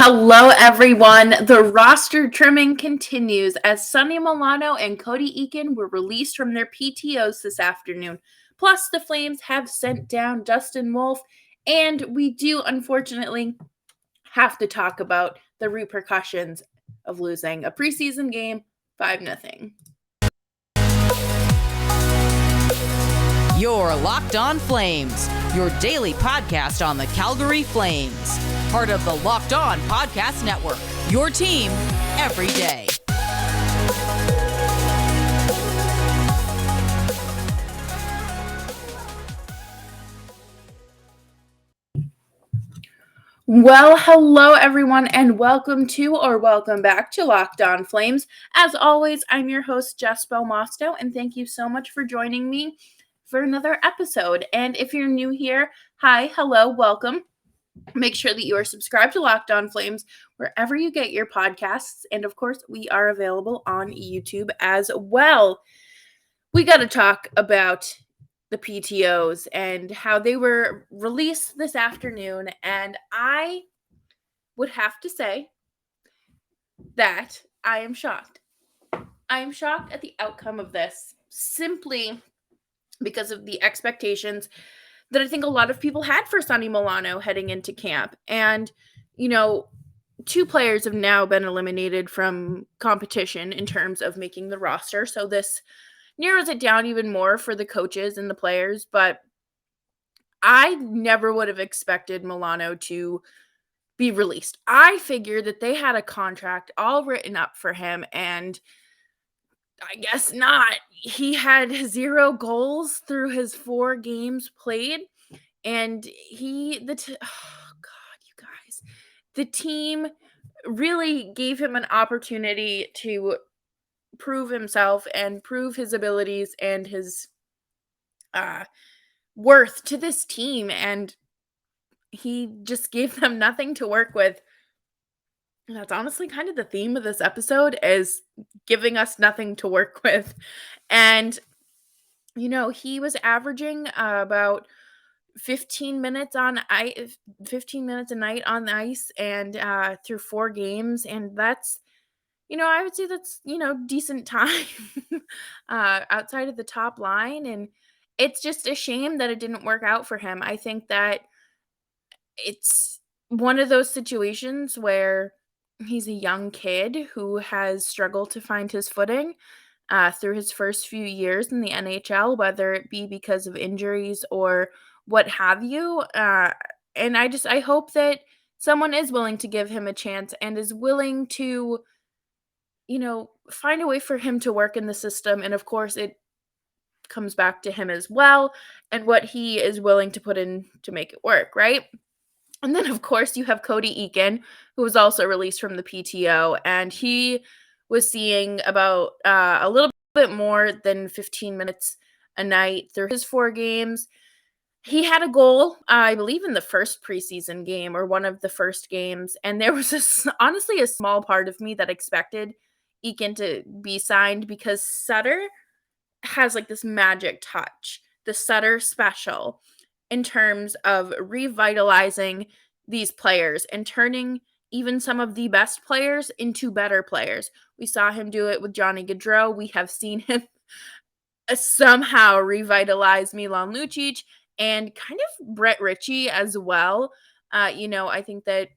Hello, everyone. The roster trimming continues as Sonny Milano and Cody Eakin were released from their PTOs this afternoon. Plus, the Flames have sent down Dustin Wolf, and we do unfortunately have to talk about the repercussions of losing a preseason game 5-0. You're Locked On Flames, your daily podcast on the Calgary Flames. Part of the Locked On Podcast Network, your team every day. Well, hello everyone, and welcome back to Locked On Flames. As always, I'm your host, Jess Belmosto, and thank you so much for joining me for another episode. And if you're new here, hi, hello, welcome. Make sure that you are subscribed to Locked On Flames wherever you get your podcasts. And of course, we are available on YouTube as well. We got to talk about the PTOs and how they were released this afternoon. And I would have to say that I am shocked. I am shocked at the outcome of this simply because of the expectations that I think a lot of people had for Sonny Milano heading into camp. And, two players have now been eliminated from competition in terms of making the roster. So this narrows it down even more for the coaches and the players. But I never would have expected Milano to be released. I figured that they had a contract all written up for him, and I guess not. He had 0 goals through his 4 games played, and oh God, you guys, the team really gave him an opportunity to prove himself and prove his abilities and his worth to this team, and he just gave them nothing to work with. That's honestly kind of the theme of this episode, is giving us nothing to work with. And he was averaging about 15 minutes a night on the ice, and through 4 games, and that's I would say that's decent time outside of the top line. And it's just a shame that it didn't work out for him. I think that it's one of those situations where he's a young kid who has struggled to find his footing through his first few years in the NHL, whether it be because of injuries or what have you. And I hope that someone is willing to give him a chance and is willing to, find a way for him to work in the system. And of course, it comes back to him as well and what he is willing to put in to make it work, right? And then, of course, you have Cody Eakin, who was also released from the PTO, and he was seeing about a little bit more than 15 minutes a night through his 4 games. He had a goal, I believe, in the first preseason game or one of the first games, and there was honestly a small part of me that expected Eakin to be signed because Sutter has like this magic touch, the Sutter special, in terms of revitalizing these players and turning even some of the best players into better players. We saw him do it with Johnny Gaudreau. We have seen him somehow revitalize Milan Lucic and kind of Brett Ritchie as well. I think that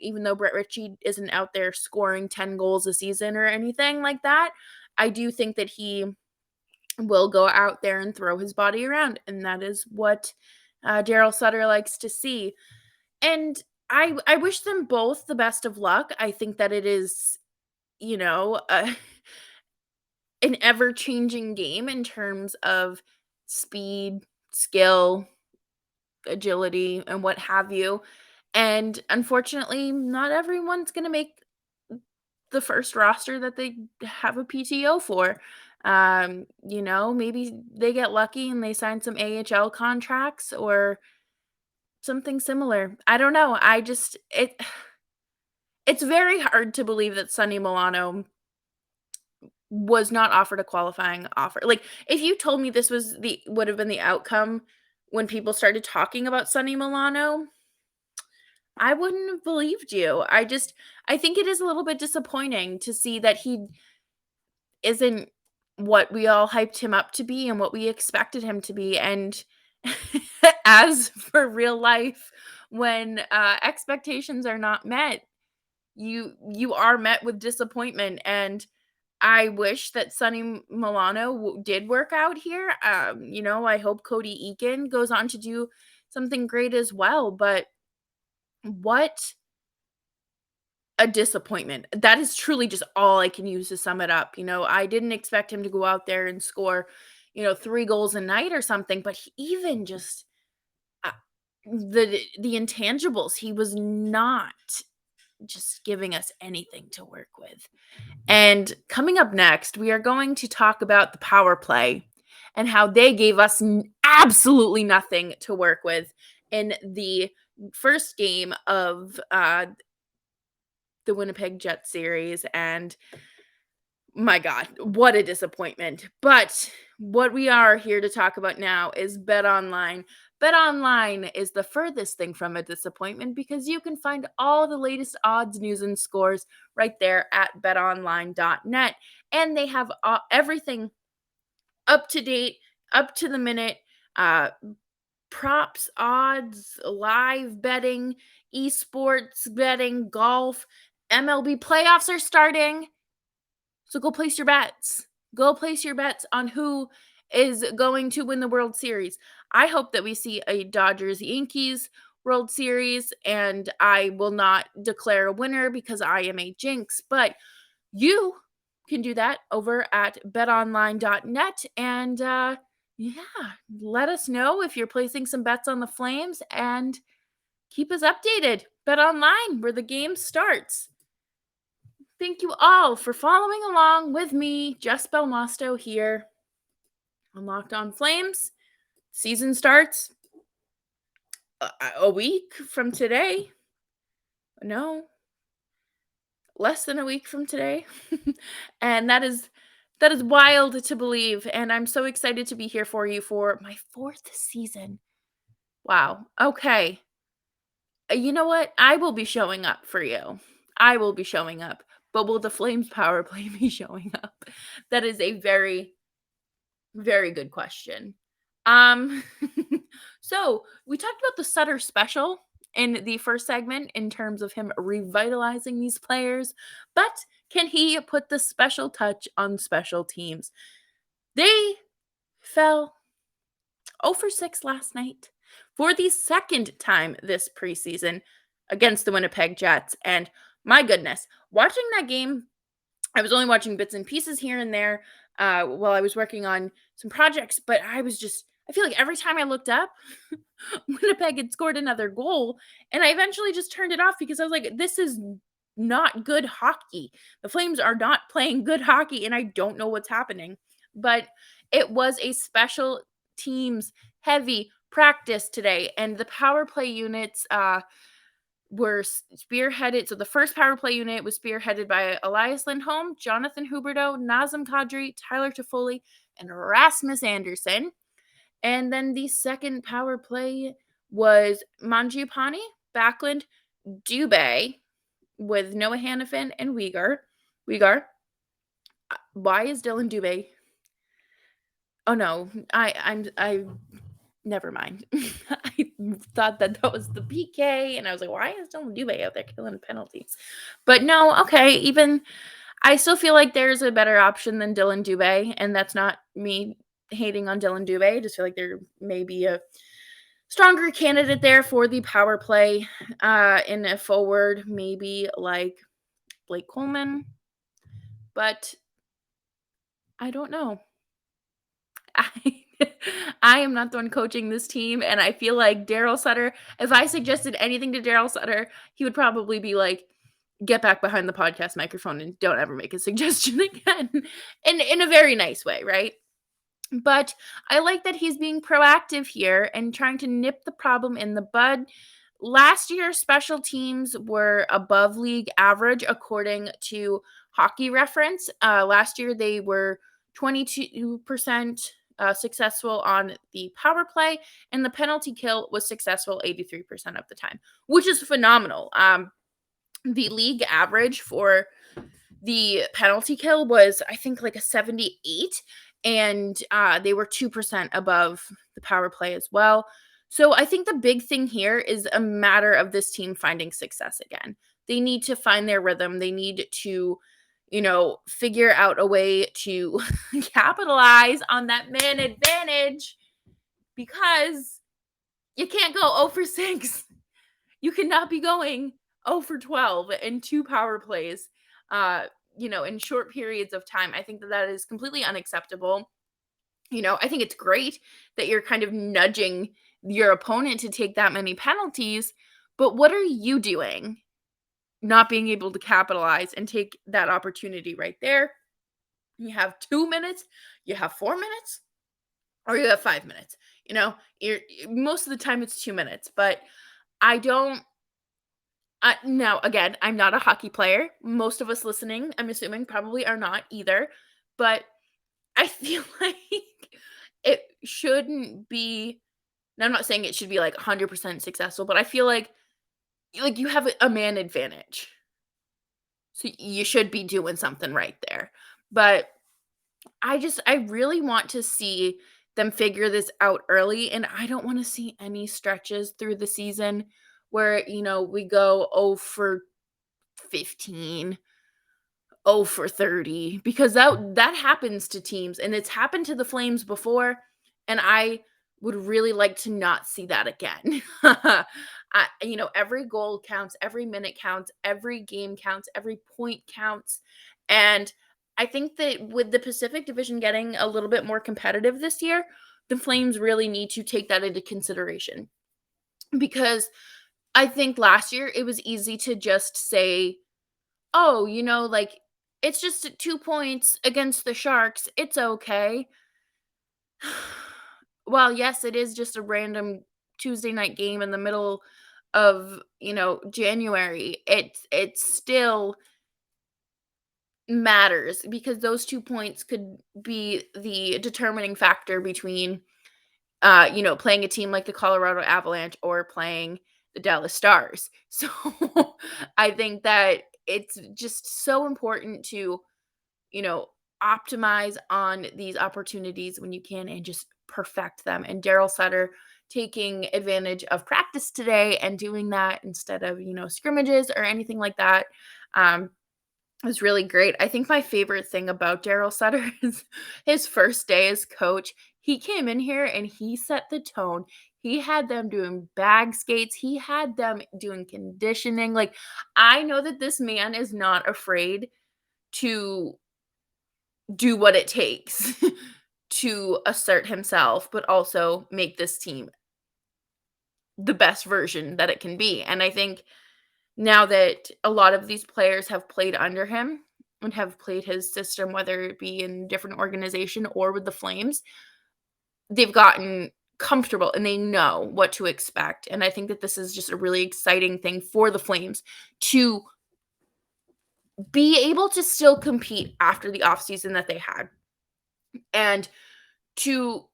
even though Brett Ritchie isn't out there scoring 10 goals a season or anything like that, I do think that he will go out there and throw his body around. And that is what Darryl Sutter likes to see. And I wish them both the best of luck. I think that it is, an ever-changing game in terms of speed, skill, agility, and what have you. And unfortunately, not everyone's going to make the first roster that they have a PTO for. Maybe they get lucky and they sign some AHL contracts or something similar. I don't know. It's very hard to believe that Sonny Milano was not offered a qualifying offer. Like, if you told me this would have been the outcome when people started talking about Sonny Milano, I wouldn't have believed you. I think it is a little bit disappointing to see that he isn't what we all hyped him up to be and what we expected him to be. And as for real life, when expectations are not met, you are met with disappointment. And I wish that Sonny Milano did work out here. I hope Cody Eakin goes on to do something great as well. But what a disappointment. That is truly just all I can use to sum it up. I didn't expect him to go out there and score, 3 goals a night or something, but even just uh, the intangibles, he was not just giving us anything to work with. And coming up next, we are going to talk about the power play and how they gave us absolutely nothing to work with in the first game of the Winnipeg Jets series. And my God, what a disappointment. But what we are here to talk about now is BetOnline. BetOnline is the furthest thing from a disappointment because you can find all the latest odds, news, and scores right there at betonline.net. And they have everything up to date, up to the minute, props, odds, live betting, esports betting, golf. MLB playoffs are starting. So go place your bets. Go place your bets on who is going to win the World Series. I hope that we see a Dodgers Yankees World Series, and I will not declare a winner because I am a jinx, but you can do that over at betonline.net. And let us know if you're placing some bets on the Flames and keep us updated. BetOnline, where the game starts. Thank you all for following along with me, Jess Belmosto here on Locked On Flames. Season starts a week from today. No, less than a week from today. And that is wild to believe. And I'm so excited to be here for you for my 4th season. Wow. Okay. You know what? I will be showing up for you. I will be showing up. But will the Flames power play be showing up? That is a very, very good question. So we talked about the Sutter special in the first segment in terms of him revitalizing these players, but can he put the special touch on special teams? They fell 0 for 6 last night for the second time this preseason against the Winnipeg Jets. And my goodness, watching that game, I was only watching bits and pieces here and there while I was working on some projects, but I feel like every time I looked up, Winnipeg had scored another goal, and I eventually just turned it off because I was like, this is not good hockey. The Flames are not playing good hockey, and I don't know what's happening. But it was a special teams heavy practice today, and the power play units were spearheaded. So the first power play unit was spearheaded by Elias Lindholm, Jonathan Huberdeau, Nazem Kadri, Tyler Toffoli, and Rasmus Anderson. And then the second power play was Mangiapane, Backlund, Dubé, with Noah Hannafin and Uyghur. Why is Dylan Dubé? Oh no, I never mind. I thought that was the PK, and I was like, why is Dylan Dubé out there killing penalties? But no, okay, even I still feel like there's a better option than Dylan Dubé, and that's not me hating on Dylan Dubé. I just feel like there may be a stronger candidate there for the power play in a forward, maybe like Blake Coleman. But I don't know. I am not the one coaching this team, and I feel like Darryl Sutter, if I suggested anything to Darryl Sutter, he would probably be like, get back behind the podcast microphone and don't ever make a suggestion again. In a very nice way, right? But I like that he's being proactive here and trying to nip the problem in the bud. Last year, special teams were above league average according to Hockey Reference. Last year, they were 22% successful on the power play, and the penalty kill was successful 83% of the time, which is phenomenal. The league average for the penalty kill was, I think, like a 78, and they were 2% above the power play as well. So I think the big thing here is a matter of this team finding success again. They need to find their rhythm. They need to, figure out a way to capitalize on that man advantage, because you can't go 0 for 6. You cannot be going 0 for 12 in 2 power plays, in short periods of time. I think that is completely unacceptable. I think it's great that you're kind of nudging your opponent to take that many penalties, but what are you doing not being able to capitalize and take that opportunity right there? You have 2 minutes, you have 4 minutes, or you have 5 minutes. Most of the time it's 2 minutes, but I don't. Now, again, I'm not a hockey player. Most of us listening, I'm assuming, probably are not either. But I feel like it shouldn't be. Now, I'm not saying it should be like 100% successful, but I feel like you have a man advantage, so you should be doing something right there. But I really want to see them figure this out early, and I don't want to see any stretches through the season where, we go 0 for 15, 0 for 30, because that happens to teams, and it's happened to the Flames before, and I would really like to not see that again. Every goal counts, every minute counts, every game counts, every point counts, and I think that with the Pacific Division getting a little bit more competitive this year, the Flames really need to take that into consideration, because I think last year it was easy to just say, "Oh, it's just 2 points against the Sharks. It's okay." Well, yes, it is just a random Tuesday night game in the middle of, January. It still matters, because those 2 points could be the determining factor between, playing a team like the Colorado Avalanche or playing the Dallas Stars. So I think that it's just so important to, you know, optimize on these opportunities when you can and just perfect them. And Darryl Sutter taking advantage of practice today and doing that instead of, scrimmages or anything like that. Was really great. I think my favorite thing about Darryl Sutter is his first day as coach. He came in here and he set the tone. He had them doing bag skates. He had them doing conditioning. Like, I know that this man is not afraid to do what it takes to assert himself, but also make this team the best version that it can be. And I think now that a lot of these players have played under him and have played his system, whether it be in different organization or with the Flames, they've gotten comfortable and they know what to expect. And I think that this is just a really exciting thing for the Flames to be able to still compete after the offseason that they had, and to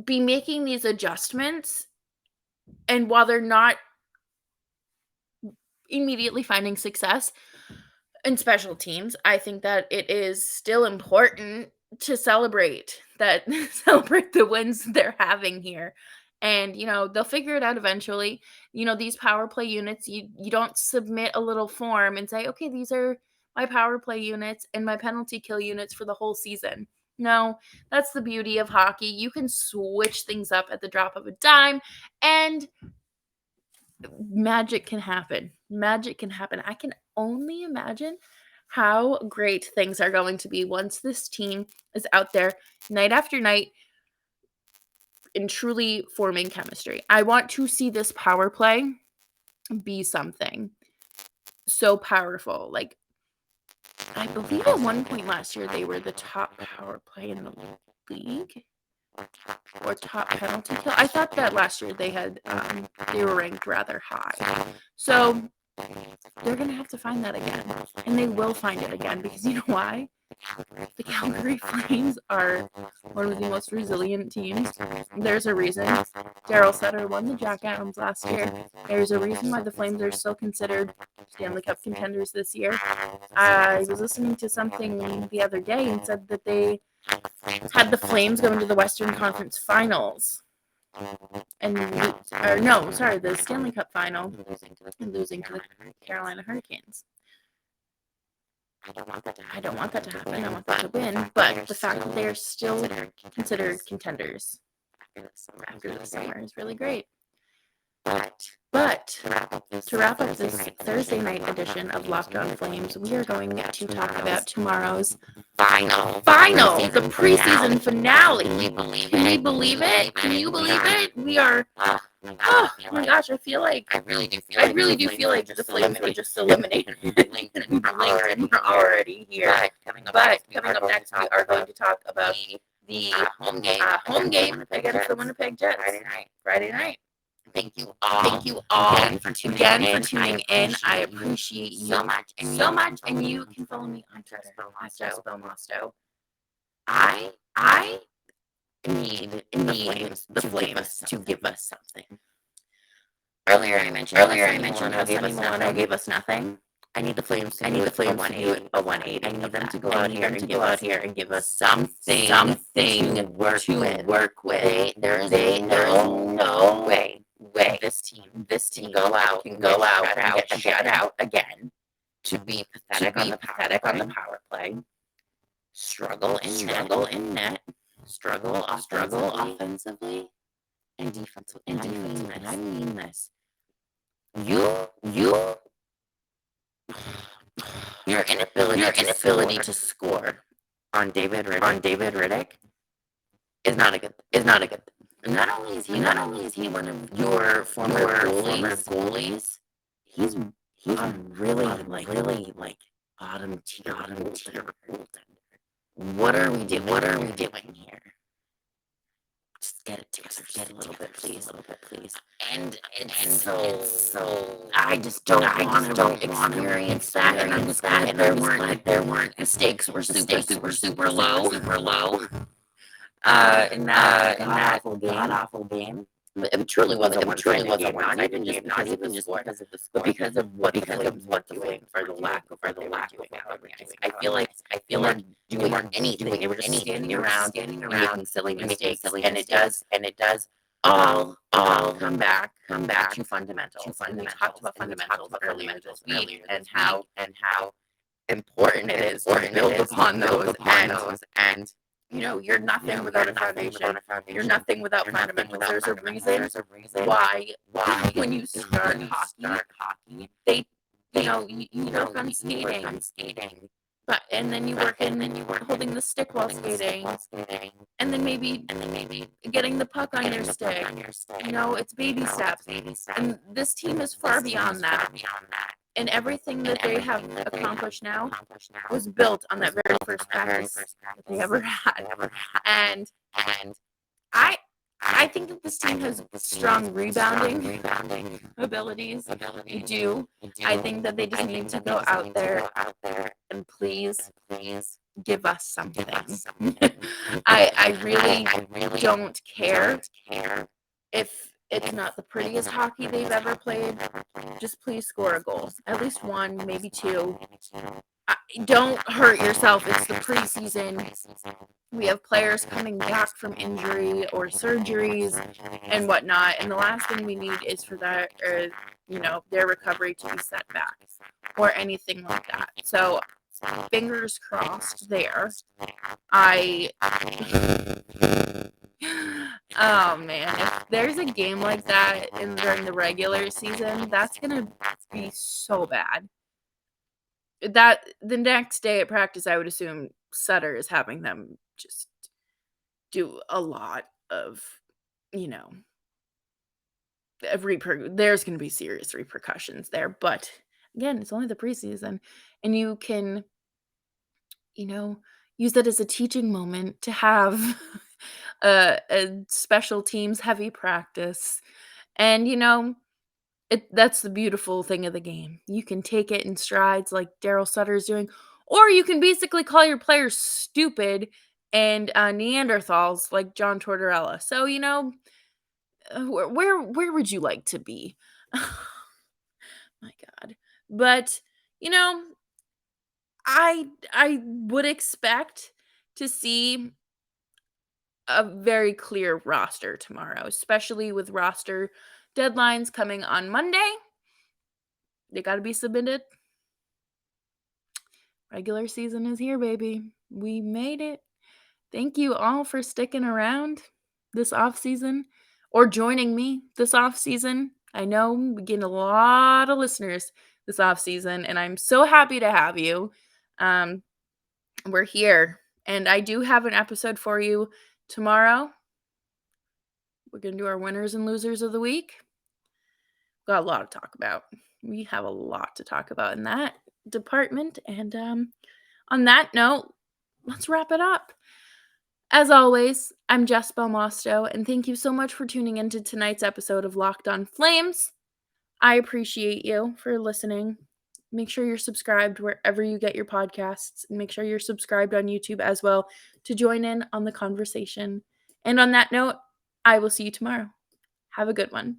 be making these adjustments. And while they're not immediately finding success in special teams, I think that it is still important to celebrate celebrate the wins they're having here. And they'll figure it out eventually. These power play units, you don't submit a little form and say, okay, these are my power play units and my penalty kill units for the whole season. No, that's the beauty of hockey. You can switch things up at the drop of a dime, and magic can happen. Magic can happen. I can only imagine how great things are going to be once this team is out there night after night and truly forming chemistry. I want to see this power play be something so powerful. Like, I believe at one point last year they were the top power play in the league, or top penalty kill. I thought that last year they were ranked rather high. So they're going to have to find that again. And they will find it again because you know why? The Calgary Flames are one of the most resilient teams. There's a reason Darryl Sutter won the Jack Adams last year. There's a reason why the Flames are still considered Stanley Cup contenders this year. I was listening to something the other day and said that they had the Flames going to the Western Conference Finals. The Stanley Cup final and losing to the Carolina Hurricanes. I don't want that to happen. I want that to win. But the fact that they are still considered contenders after the summer is really great. But to wrap up this Thursday night edition of Locked On Flames, we are going to talk about tomorrow's final, the preseason finale. Can we believe it? Can you believe it? We are. Oh my gosh! I really do feel like the Flames were just eliminated. We're already here. But coming up next, we are going to talk about the home game against the Winnipeg Jets Friday night. Thank you all again for tuning in. I appreciate you so much. And you can follow me on Twitter @SpellMosto. I need the Flames to give us something. Earlier I mentioned how Sonny Milano gave us nothing. I need the Flames to do a 180. I need them to go out here and give us something to work with. There is no way this team can go out and get shut out again. To be pathetic on the power play. Struggle in net. Struggle offensively and defensively. And I mean this. Your inability to score on David Riddick is not a good thing. Not only is he one of your former goalies, he's really bottom tier goaltender. What are we doing here? Just get it together just a little bit, please. And so I just don't want to experience that. And I'm just glad there weren't mistakes were super low. In that awful game. It truly was a one-sided game. Not even just because of the score, because of what the Flames were doing for the lack of I feel like doing anything. They were just standing around making silly mistakes, and it does all come back to fundamentals. And we talked about fundamentals earlier this week, and how important it is to build upon those. And you're nothing without a foundation. You're nothing without fundamentals. There's a reason why when you start hockey, they you work on skating. But and then you work holding the stick while skating, and then maybe getting the puck on your stick. It's baby steps. And this team is far beyond that. And everything that they have accomplished now was built on that very first practice that they ever had. And I think that this team has strong rebounding abilities. They do. I think that they just need to go out there and please give us something. I really don't care if it's not the prettiest hockey they've ever played. Just please score a goal. At least one, maybe two. Don't hurt yourself. It's the preseason. We have players coming back from injury or surgeries and whatnot. And the last thing we need is for that, their recovery to be set back or anything like that. So fingers crossed there. Oh man, if there's a game like that during the regular season, that's gonna be so bad. That the next day at practice, I would assume Sutter is having them just do a lot of, there's going to be serious repercussions there. But again, it's only the preseason, and you can, use that as a teaching moment to have a special teams heavy practice. And, That's the beautiful thing of the game. You can take it in strides like Darryl Sutter is doing, or you can basically call your players stupid and Neanderthals like John Tortorella. So where would you like to be? My God. But you know, I would expect to see a very clear roster tomorrow, especially with roster deadlines coming on Monday. They got to be submitted. Regular season is here, baby. We made it. Thank you all for sticking around this off season or joining me this off season. I know we get a lot of listeners this off season, and I'm so happy to have you. Um, we're here, and I do have an episode for you tomorrow. We're gonna do our winners and losers of the week. Got a lot to talk about. We have a lot to talk about in that department, and on that note, let's wrap it up. As always, I'm Jess Belmosto, and thank you so much for tuning into tonight's episode of Locked on Flames. I appreciate you for listening. Make sure you're subscribed wherever you get your podcasts, and make sure you're subscribed on YouTube as well to join in on the conversation. And on that note, I will see you tomorrow. Have a good one.